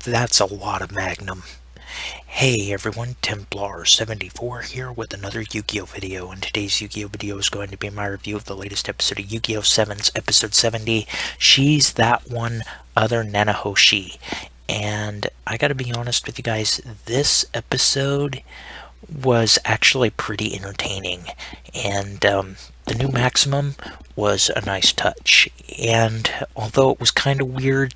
That's a lot of Magnum. Hey everyone, Templar74 here with another Yu-Gi-Oh video, and today's Yu-Gi-Oh video is going to be my review of the latest episode of Yu-Gi-Oh! 7's episode 70. She's that one other Nanahoshi. And I gotta be honest with you guys, this episode was actually pretty entertaining, and the new Maximum was a nice touch. And although it was kind of weird,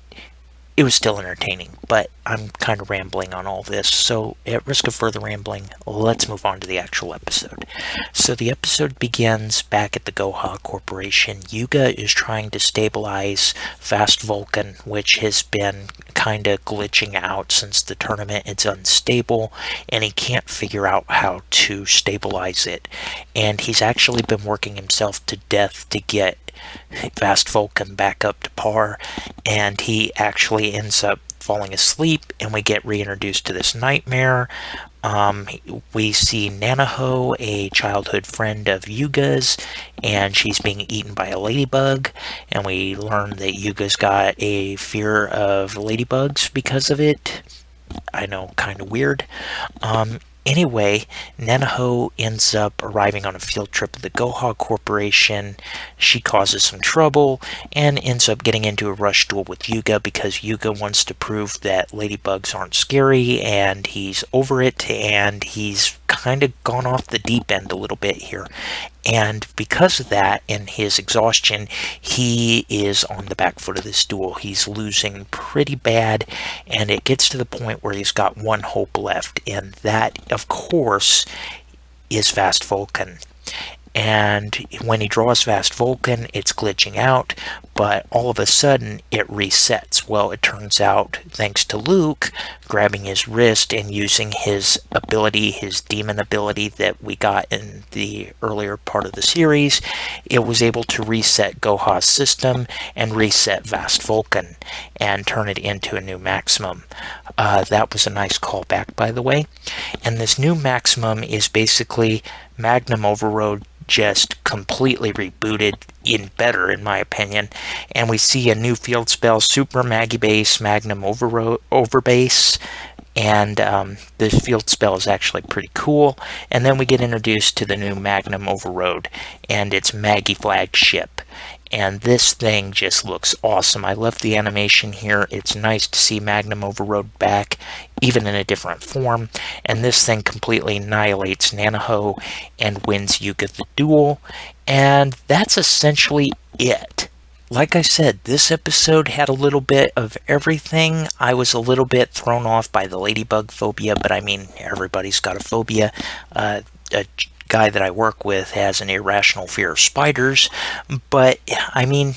it was still entertaining, but I'm kind of rambling on all this, so at risk of further rambling, let's move on to the actual episode. So the episode begins back at the Goha Corporation. Yuga is trying to stabilize Fast Vulcan, which has been kind of glitching out since the tournament. It's unstable, and he can't figure out how to stabilize it. And he's actually been working himself to death to get Fast Vulcan back up to par, and he actually ends up falling asleep, and we get reintroduced to this nightmare. We see Nanaho, a childhood friend of Yuga's, and she's being eaten by a ladybug, and we learn that Yuga's got a fear of ladybugs because of it. I know, kind of weird. Anyway, Nanaho ends up arriving on a field trip at the Goha Corporation. She causes some trouble and ends up getting into a rush duel with Yuga because Yuga wants to prove that ladybugs aren't scary, and he's over it, and he's kind of gone off the deep end a little bit here. And because of that, in his exhaustion, he is on the back foot of this duel. He's losing pretty bad, and it gets to the point where he's got one hope left, and that, of course, is Fast Vulcan. And when he draws Fast Vulcan, it's glitching out, but all of a sudden it resets. Well, it turns out, thanks to Luke grabbing his wrist and using his ability, his demon ability that we got in the earlier part of the series, it was able to reset Goha's system and reset Fast Vulcan and turn it into a new Maximum. That was a nice callback, by the way. And this new Maximum is basically Magnum Overload just completely rebooted, in better in my opinion, and we see a new field spell, Super Maggie Base Magnum Overbase, and this field spell is actually pretty cool. And then we get introduced to the new Magnum Overload and its Maggie flagship, and this thing just looks awesome. I love the animation here. It's nice to see Magnum Overload back, even in a different form, and this thing completely annihilates Nanaho and wins Yuga the duel, and that's essentially it. Like I said, this episode had a little bit of everything. I was a little bit thrown off by the ladybug phobia, but I mean, everybody's got a phobia. A guy that I work with has an irrational fear of spiders, but I mean,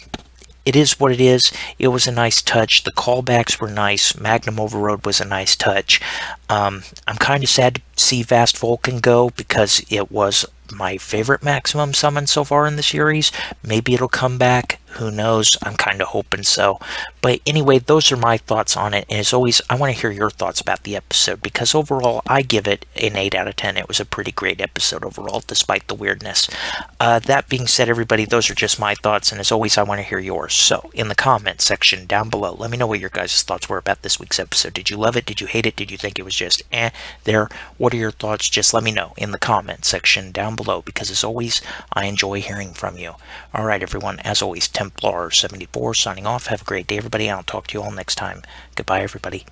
it is what it is. It was a nice touch. The callbacks were nice. Magnum Overload was a nice touch. I'm kind of sad to see Fast Vulcan go because it was my favorite Maximum summon so far in the series. Maybe it'll come back. Who knows? I'm kind of hoping so. But anyway, those are my thoughts on it. And as always, I want to hear your thoughts about the episode, because overall, I give it an 8 out of 10. It was a pretty great episode overall, despite the weirdness. That being said, everybody, those are just my thoughts. And as always, I want to hear yours. So in the comments section down below, let me know what your guys' thoughts were about this week's episode. Did you love it? Did you hate it? Did you think it was just there? What are your thoughts? Just let me know in the comments section down below, because as always, I enjoy hearing from you. All right, everyone, as always, Templar74 signing off. Have a great day, everybody. I'll talk to you all next time. Goodbye, everybody.